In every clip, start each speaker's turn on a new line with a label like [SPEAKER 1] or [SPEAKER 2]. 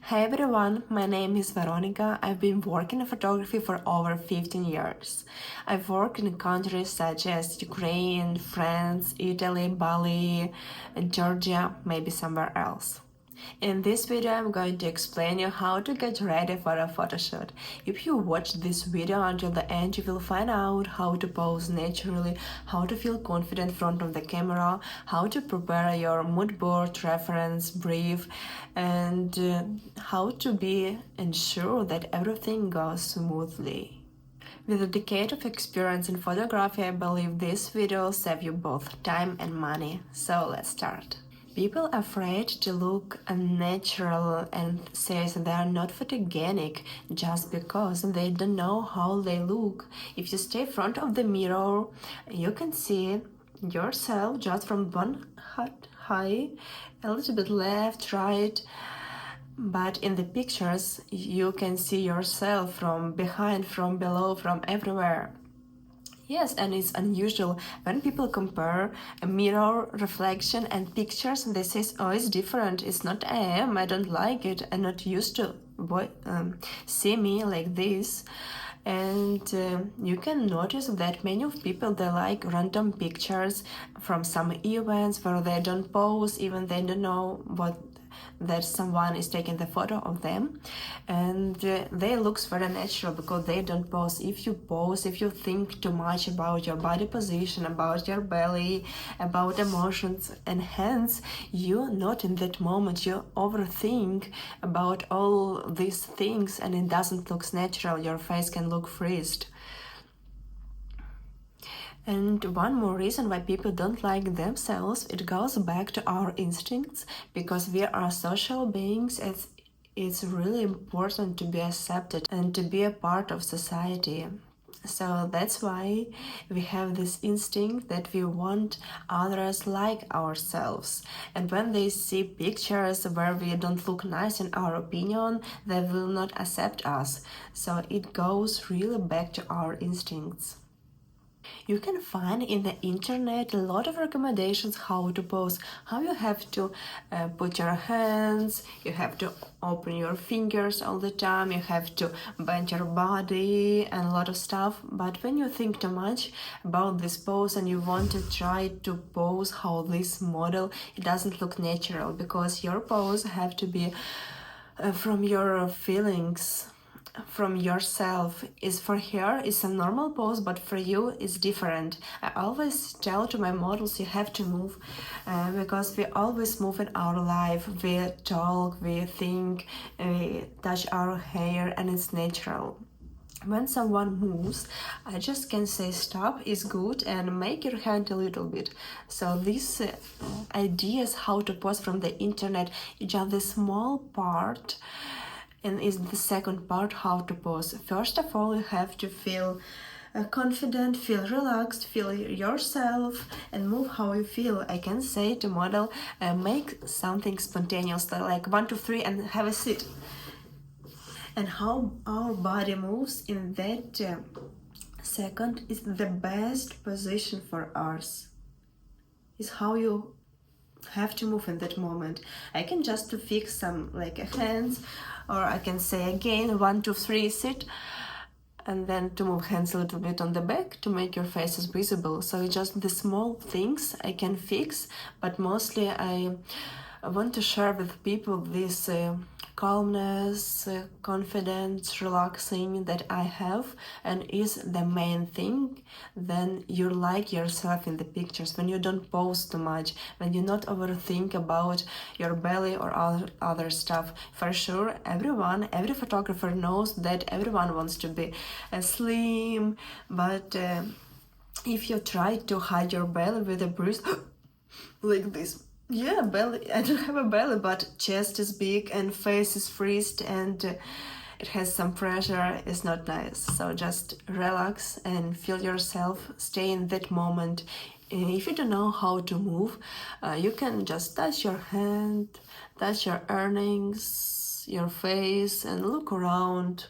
[SPEAKER 1] Hi everyone, my name is Veronica. I've been working in photography for over 15 years. I've worked in countries such as Ukraine, France, Italy, Bali, Georgia, maybe somewhere else. In this video, I'm going to explain you how to get ready for a photoshoot. If you watch this video until the end, you will find out how to pose naturally, how to feel confident in front of the camera, how to prepare your mood board, reference, brief, and how to be ensure that everything goes smoothly. With a decade of experience in photography, I believe this video will save you both time and money. So let's start. People are afraid to look unnatural and says they are not photogenic just because they don't know how they look. If you stay in front of the mirror, you can see yourself just from one high, a little bit left, right. But in the pictures, you can see yourself from behind, from below, from everywhere. Yes, and it's unusual when people compare a mirror reflection and pictures and they say, oh, it's different, it's not I don't like it, I'm not used to see me like this. And you can notice that many of people, they like random pictures from some events where they don't pose, even they don't know that someone is taking the photo of them, and they looks very natural because they don't pose. If you pose, if you think too much about your body position, about your belly, about emotions, and hence you not in that moment, you overthink about all these things and it doesn't look natural. Your face can look freezed. And one more reason why people don't like themselves, it goes back to our instincts, because we are social beings. It's really important to be accepted and to be a part of society. So that's why we have this instinct that we want others like ourselves. And when they see pictures where we don't look nice in our opinion, they will not accept us. So it goes really back to our instincts. You can find in the internet a lot of recommendations how to pose, how you have to put your hands, you have to open your fingers all the time, you have to bend your body and a lot of stuff. But when you think too much about this pose and you want to try to pose how this model, it doesn't look natural, because your pose have to be from your feelings, from yourself. Is for her is a normal pose, but for you is different. I always tell to my models, you have to move, because we always move in our life. We talk, we think, we touch our hair, and it's natural. When someone moves, I just can say stop is good and make your hand a little bit. So these ideas how to pose from the internet is just a small part, and is the second part, how to pose. First of all, you have to feel confident, feel relaxed, feel yourself, and move how you feel. I can say to model, make something spontaneous, like 1, 2, 3, and have a seat. And how our body moves in that second is the best position for us. Is how you have to move in that moment. I can just to fix some like hands, or I can say again 1, 2, 3, sit, and then to move hands a little bit on the back to make your faces visible. So it's just the small things I can fix, but mostly I want to share with people this calmness, confidence, relaxing that I have, and is the main thing. Then you like yourself in the pictures, when you don't pose too much, when you not overthink about your belly or other stuff. For sure, every photographer knows that everyone wants to be slim, but if you try to hide your belly with a bruise like this, yeah, belly, I don't have a belly, but chest is big and face is freezed and it has some pressure, it's not nice. So just relax and feel yourself, stay in that moment. If you don't know how to move, you can just touch your hand, touch your earrings, your face, and look around.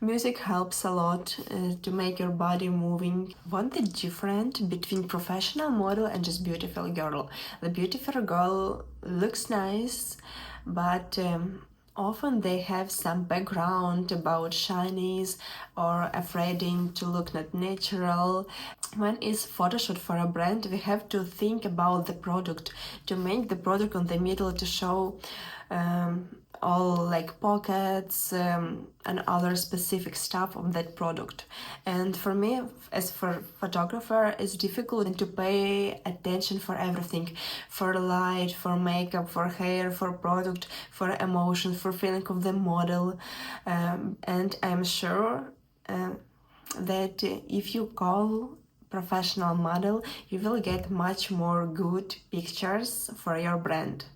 [SPEAKER 1] Music helps a lot to make your body moving. One thing different between professional model and just beautiful girl. The beautiful girl looks nice, but Often they have some background about shinies or afraid to look not natural. When it's photoshoot for a brand, we have to think about the product, to make the product on the middle to show all like pockets and other specific stuff on that product. And for me, as for photographer, it's difficult to pay attention for everything, for light, for makeup, for hair, for product, for emotion, for feeling of the model. And I'm sure that if you call professional model, you will get much more good pictures for your brand,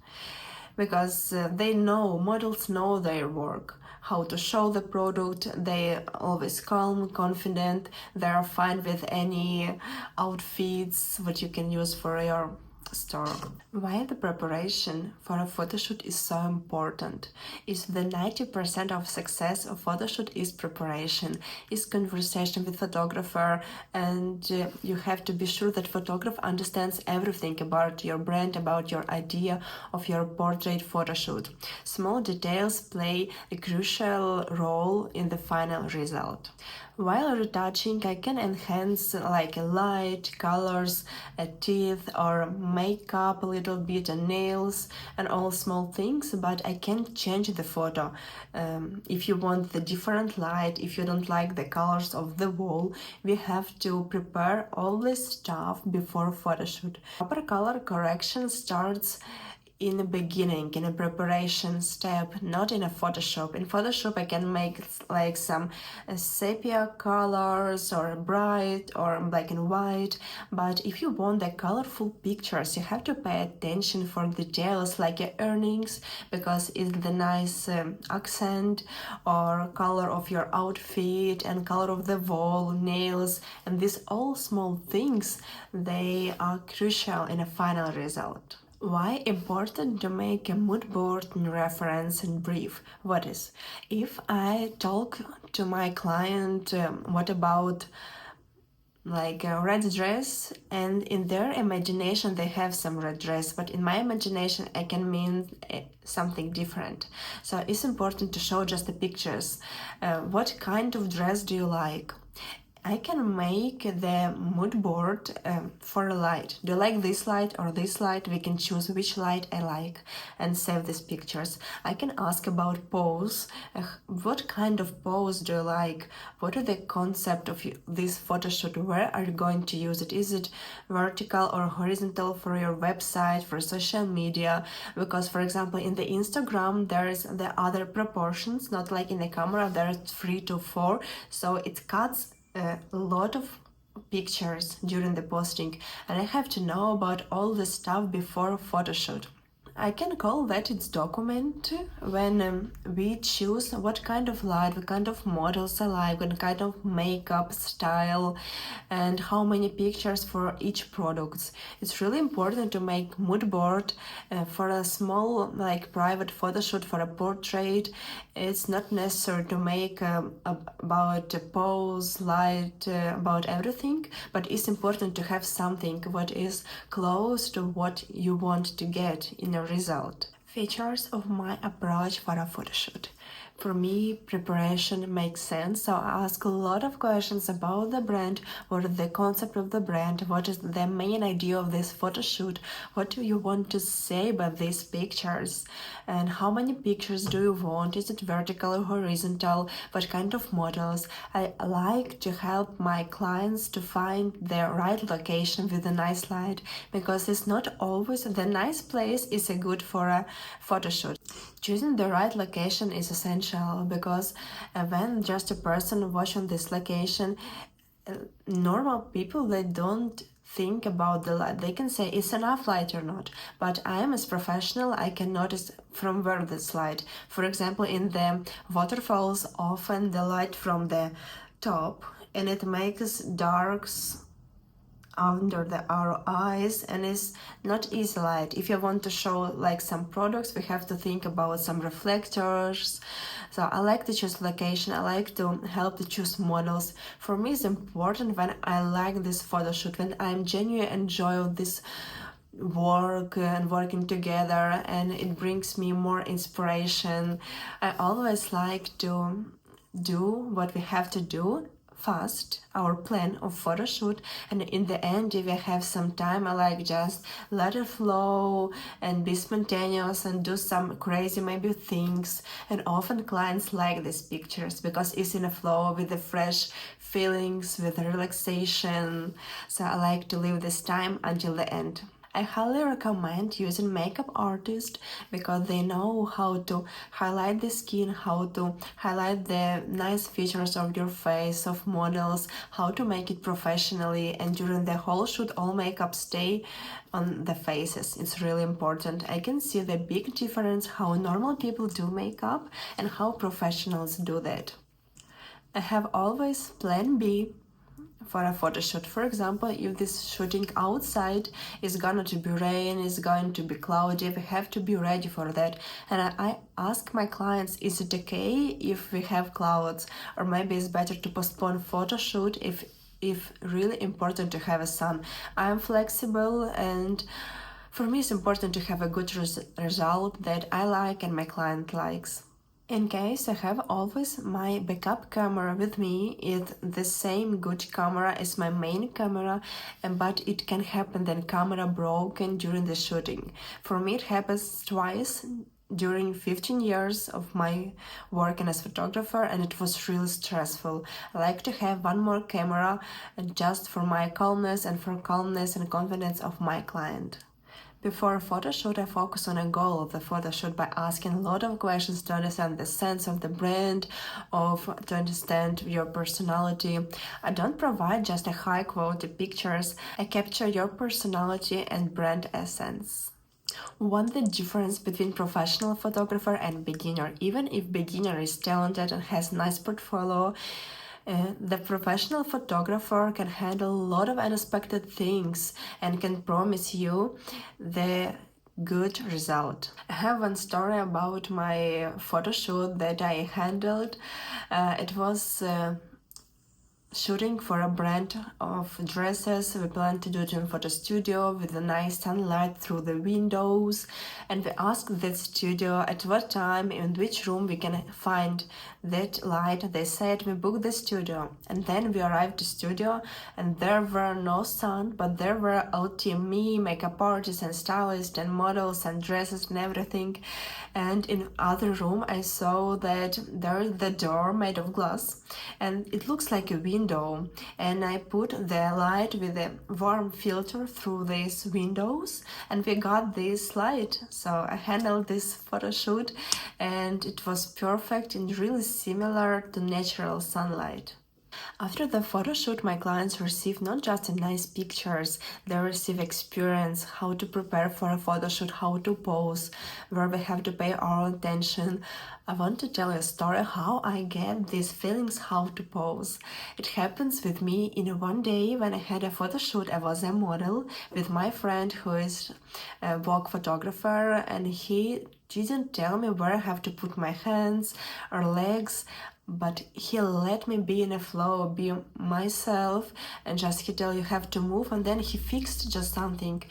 [SPEAKER 1] because they know, models know their work, how to show the product. They always calm, confident, they are fine with any outfits what you can use for your store. Why the preparation for a photoshoot is so important is the 90% of success of photoshoot is preparation, is conversation with photographer, and you have to be sure that photographer understands everything about your brand, about your idea of your portrait photoshoot. Small details play a crucial role in the final result. While retouching, I can enhance like a light, colors, a teeth, or makeup a little bit, and nails, and all small things, but I can't change the photo. If you want the different light, if you don't like the colors of the wall, we have to prepare all this stuff before photoshoot. Proper color correction starts in the beginning, in a preparation step, not in a Photoshop. In Photoshop, I can make like some sepia colors or bright or black and white. But if you want the colorful pictures, you have to pay attention for details like your earrings, because it's the nice accent, or color of your outfit and color of the wall, nails, and these all small things, they are crucial in a final result. Why important to make a mood board in reference and brief? What is? If I talk to my client, what about like a red dress, and in their imagination they have some red dress, but in my imagination I can mean something different. So it's important to show just the pictures. What kind of dress do you like? I can make the mood board for a light. Do you like this light or this light? We can choose which light I like and save these pictures. I can ask about pose. What kind of pose do you like? What are the concept of this photo shoot? Where are you going to use it? Is it vertical or horizontal for your website, for social media? Because, for example, in the Instagram, there's the other proportions, not like in the camera, there's 3:4. So it cuts a lot of pictures during the posting, and I have to know about all the stuff before photoshoot. I can call that its document when we choose what kind of light, what kind of models I like, what kind of makeup style, and how many pictures for each product. It's really important to make mood board for a small like private photo shoot for a portrait. It's not necessary to make about a pose, light, about everything, but it's important to have something what is close to what you want to get in a result. Features of my approach for a photoshoot. For me, preparation makes sense, so I ask a lot of questions about the brand, what is the concept of the brand, what is the main idea of this photo shoot, what do you want to say about these pictures, and how many pictures do you want, is it vertical or horizontal, what kind of models. I like to help my clients to find their right location with a nice light, because it's not always the nice place is a good for a photo shoot. Choosing the right location is essential, because when just a person watching this location, normal people, they don't think about the light. They can say it's enough light or not, but I am as professional, I can notice from where this light. For example, in the waterfalls, often the light from the top, and it makes darks under our eyes, and it's not easy light. If you want to show like some products, we have to think about some reflectors. So I like to choose location, I like to help to choose models. For me, it's important when I like this photo shoot, when I'm genuine enjoy of this work and working together, and it brings me more inspiration. I always like to do what we have to do fast, our plan of photo shoot, and in the end, if I have some time, I like just let it flow and be spontaneous and do some crazy maybe things. And often clients like these pictures because it's in a flow with the fresh feelings, with the relaxation. So I like to leave this time until the end. I highly recommend using makeup artists because they know how to highlight the skin, how to highlight the nice features of your face, of models, how to make it professionally, and during the whole shoot all makeup stay on the faces. It's really important. I can see the big difference how normal people do makeup and how professionals do that. I have always plan B for a photo shoot. For example, if this shooting outside is gonna to be rain, is going to be cloudy, we have to be ready for that. And I ask my clients, is it okay if we have clouds, or maybe it's better to postpone photo shoot if really important to have a sun. I'm flexible, and for me it's important to have a good result that I like and my client likes. In case I have always my backup camera with me, it's the same good camera as my main camera, but it can happen that camera broken during the shooting. For me it happens twice during 15 years of my working as photographer, and it was really stressful. I like to have one more camera just for my calmness and for calmness and confidence of my client. Before a photo shoot, I focus on a goal of the photo shoot by asking a lot of questions to understand the sense of the brand, to understand your personality. I don't provide just a high quality pictures, I capture your personality and brand essence. What's the difference between professional photographer and beginner? Even if beginner is talented and has nice portfolio, the professional photographer can handle a lot of unexpected things and can promise you the good result. I have one story about my photo shoot that I handled. It was shooting for a brand of dresses. We plan to do it in photo studio with a nice sunlight through the windows, and we asked that studio at what time in which room we can find that light. They said we booked the studio, and then we arrived to studio and there were no sun, but there were all team, me, makeup artists and stylists and models and dresses and everything. And in other room I saw that there is the door made of glass and it looks like a window, and I put the light with a warm filter through these windows and we got this light. So I handled this photo shoot and it was perfect and really similar to natural sunlight. After the photo shoot, my clients receive not just nice pictures, they receive experience, how to prepare for a photo shoot, how to pose, where we have to pay our attention. I want to tell you a story how I get these feelings how to pose. It happens with me in one day when I had a photo shoot. I was a model with my friend who is a walk photographer, and he didn't tell me where I have to put my hands or legs, but he let me be in a flow, be myself, and just he tell you have to move, and then he fixed just something,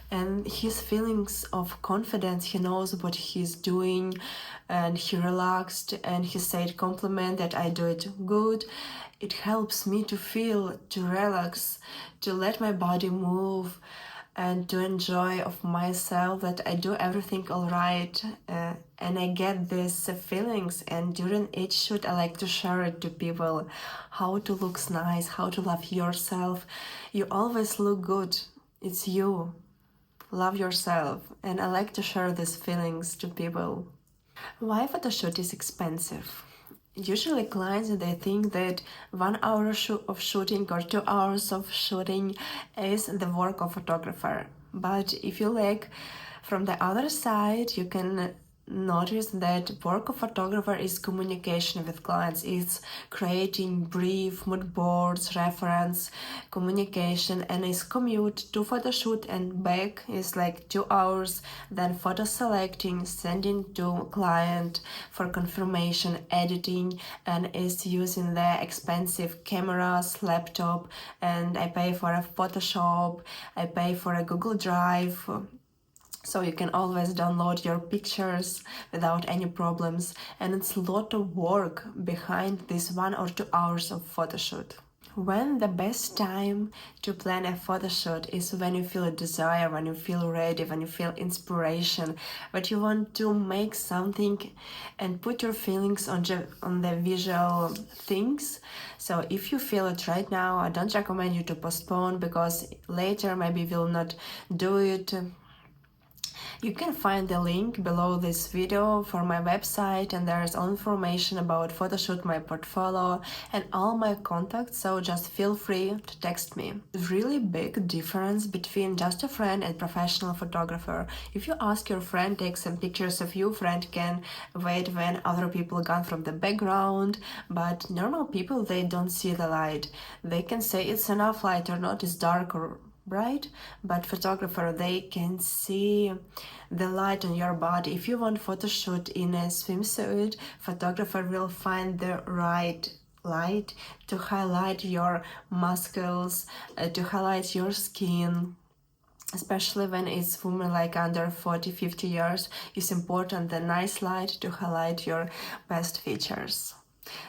[SPEAKER 1] and his feelings of confidence, he knows what he's doing, and he relaxed and he said compliment that I do it good. It helps me to feel, to relax, to let my body move, and to enjoy of myself that I do everything all right, and I get these feelings, and during each shoot I like to share it to people, how to look nice, how to love yourself. You always look good, it's you, love yourself, and I like to share these feelings to people. Why photo shoot is expensive? Usually clients, they think that 1 hour of shooting or 2 hours of shooting is the work of photographer. But if you look from the other side, you can noticed that work of photographer is communication with clients. It's creating brief, mood boards, reference, communication, and his commute to photo shoot and back is like 2 hours. Then photo selecting, sending to client for confirmation, editing, and is using the expensive cameras, laptop, and I pay for a Photoshop, I pay for a Google Drive, so you can always download your pictures without any problems, and it's a lot of work behind this 1 or 2 hours of photo shoot. When the best time to plan a photo shoot is when you feel a desire, when you feel ready, when you feel inspiration, but you want to make something and put your feelings on the visual things. So if you feel it right now, I don't recommend you to postpone, because later maybe you will not do it. You can find the link below this video for my website, and there's all information about Photoshoot, my portfolio, and all my contacts, so just feel free to text me. Really big difference between just a friend and professional photographer. If you ask your friend take some pictures of you, friend can wait when other people gone from the background, but normal people, they don't see the light. They can say it's enough light or not, it's dark or bright, but photographer, they can see the light on your body. If you want photo shoot in a swimsuit, photographer will find the right light to highlight your muscles, to highlight your skin. Especially when it's women like under 40-50 years, it's important the nice light to highlight your best features.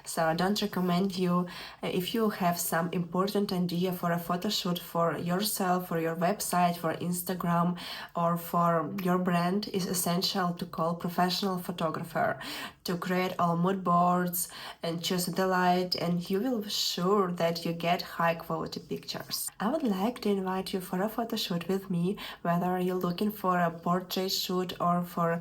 [SPEAKER 1] So I don't recommend you, if you have some important idea for a photo shoot for yourself, for your website, for Instagram, or for your brand, it's essential to call professional photographer to create all mood boards and choose the light, and you will be sure that you get high quality pictures. I would like to invite you for a photo shoot with me, whether you're looking for a portrait shoot or for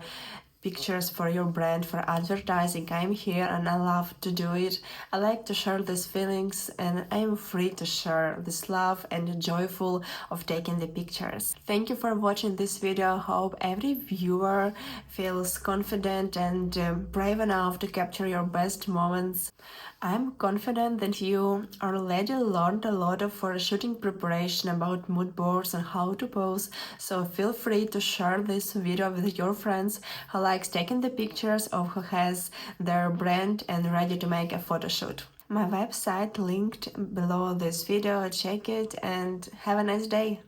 [SPEAKER 1] pictures for your brand, for advertising. I'm here and I love to do it. I like to share these feelings, and I'm free to share this love and joyful of taking the pictures. Thank you for watching this video. Hope every viewer feels confident and brave enough to capture your best moments. I'm confident that you already learned a lot of for shooting preparation about mood boards and how to pose, so feel free to share this video with your friends who likes taking the pictures or who has their brand and ready to make a photo shoot. My website linked below this video, check it and have a nice day.